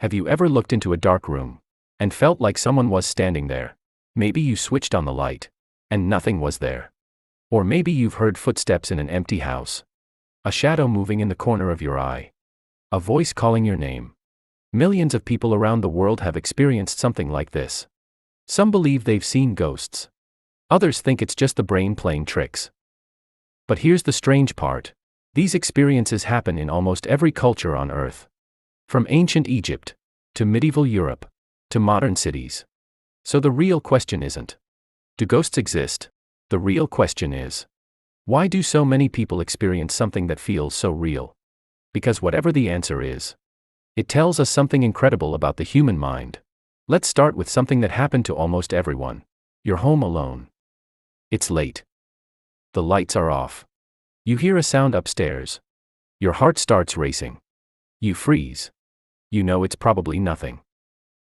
Have you ever looked into a dark room and felt like someone was standing there? Maybe you switched on the light and nothing was there. Or maybe you've heard footsteps in an empty house, a shadow moving in the corner of your eye, a voice calling your name. Millions of people around the world have experienced something like this. Some believe they've seen ghosts. Others think it's just the brain playing tricks. But here's the strange part. These experiences happen in almost every culture on Earth. From ancient Egypt, to medieval Europe, to modern cities. So the real question isn't, do ghosts exist? The real question is, why do so many people experience something that feels so real? Because whatever the answer is, it tells us something incredible about the human mind. Let's start with something that happened to almost everyone. You're home alone. It's late. The lights are off. You hear a sound upstairs. Your heart starts racing. You freeze. You know it's probably nothing.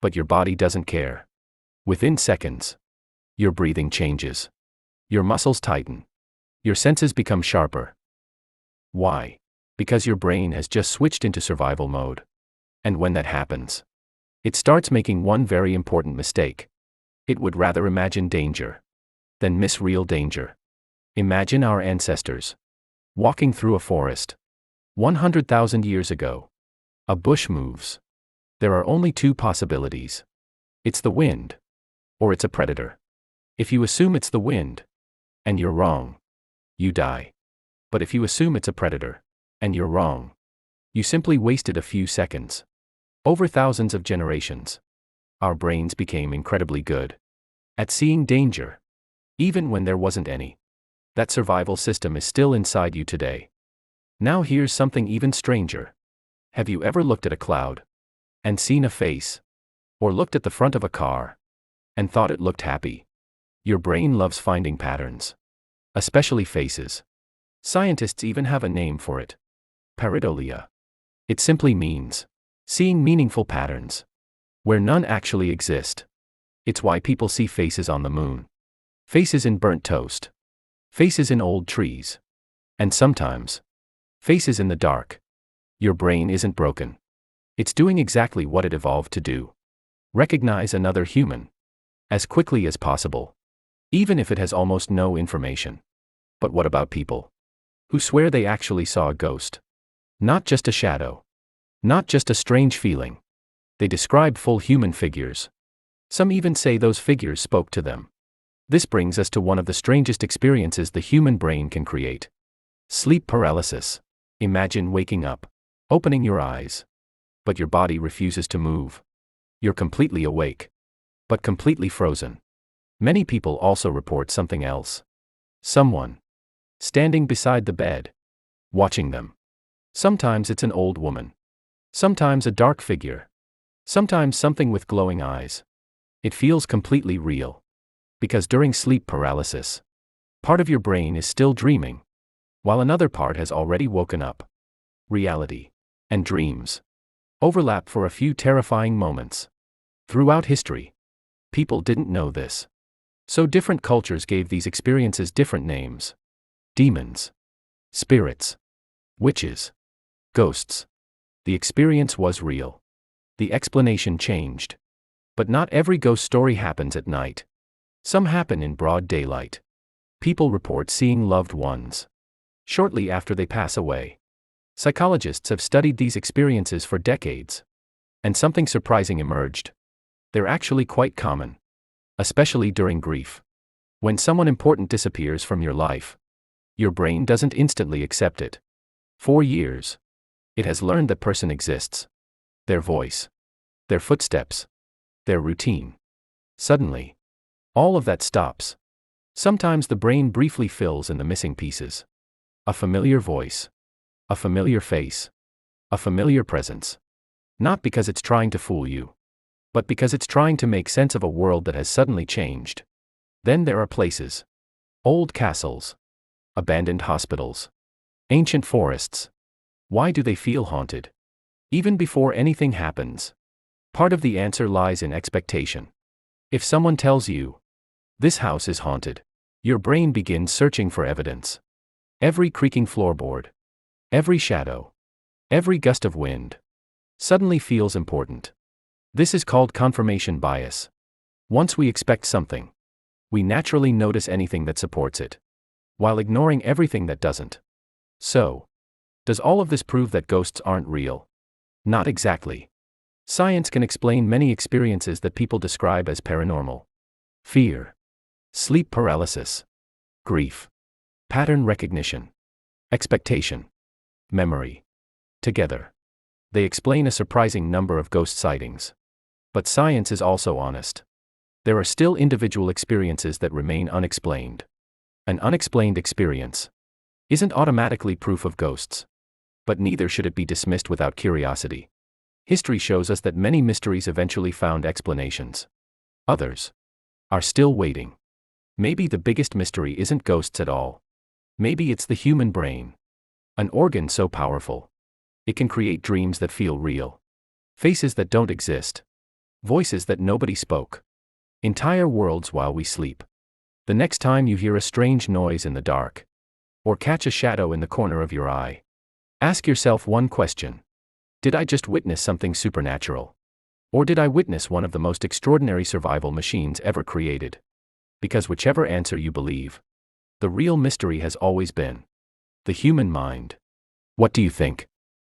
But your body doesn't care. Within seconds, your breathing changes. Your muscles tighten. Your senses become sharper. Why? Because your brain has just switched into survival mode. And when that happens, it starts making one very important mistake. It would rather imagine danger than miss real danger. Imagine our ancestors walking through a forest 100,000 years ago. A bush moves. There are only two possibilities. It's the wind, or it's a predator. If you assume it's the wind, and you're wrong, you die. But if you assume it's a predator, and you're wrong, you simply wasted a few seconds. Over thousands of generations, our brains became incredibly good at seeing danger, even when there wasn't any. That survival system is still inside you today. Now here's something even stranger. Have you ever looked at a cloud and seen a face? Or looked at the front of a car and thought it looked happy? Your brain loves finding patterns, especially faces. Scientists even have a name for it. Pareidolia. It simply means seeing meaningful patterns where none actually exist. It's why people see faces on the moon, faces in burnt toast, faces in old trees, and sometimes faces in the dark. Your brain isn't broken. It's doing exactly what it evolved to do. Recognize another human as quickly as possible, even if it has almost no information. But what about people who swear they actually saw a ghost? Not just a shadow. Not just a strange feeling. They describe full human figures. Some even say those figures spoke to them. This brings us to one of the strangest experiences the human brain can create. Sleep paralysis. Imagine waking up, opening your eyes, but your body refuses to move. You're completely awake, but completely frozen. Many people also report something else. Someone standing beside the bed, watching them. Sometimes it's an old woman. Sometimes a dark figure. Sometimes something with glowing eyes. It feels completely real. Because during sleep paralysis, part of your brain is still dreaming, while another part has already woken up. Reality and dreams overlap for a few terrifying moments. Throughout history, people didn't know this. So different cultures gave these experiences different names. Demons, spirits, witches, ghosts. The experience was real. The explanation changed. But not every ghost story happens at night. Some happen in broad daylight. People report seeing loved ones shortly after they pass away. Psychologists have studied these experiences for decades. And something surprising emerged. They're actually quite common. Especially during grief. When someone important disappears from your life, your brain doesn't instantly accept it. For years, it has learned that person exists. Their voice, their footsteps, their routine. Suddenly, all of that stops. Sometimes the brain briefly fills in the missing pieces. A familiar voice. A familiar face. A familiar presence. Not because it's trying to fool you, but because it's trying to make sense of a world that has suddenly changed. Then there are places. Old castles. Abandoned hospitals. Ancient forests. Why do they feel haunted? Even before anything happens. Part of the answer lies in expectation. If someone tells you, this house is haunted, your brain begins searching for evidence. Every creaking floorboard, every shadow, every gust of wind, suddenly feels important. This is called confirmation bias. Once we expect something, we naturally notice anything that supports it, while ignoring everything that doesn't. So, does all of this prove that ghosts aren't real? Not exactly. Science can explain many experiences that people describe as paranormal: fear, sleep paralysis, grief, pattern recognition, expectation, memory. Together, they explain a surprising number of ghost sightings. But science is also honest. There are still individual experiences that remain unexplained. An unexplained experience isn't automatically proof of ghosts. But neither should it be dismissed without curiosity. History shows us that many mysteries eventually found explanations. Others are still waiting. Maybe the biggest mystery isn't ghosts at all. Maybe it's the human brain. An organ so powerful, it can create dreams that feel real, faces that don't exist, voices that nobody spoke, entire worlds while we sleep. The next time you hear a strange noise in the dark, or catch a shadow in the corner of your eye, ask yourself one question: did I just witness something supernatural? Or did I witness one of the most extraordinary survival machines ever created? Because whichever answer you believe, the real mystery has always been the human mind. What do you think?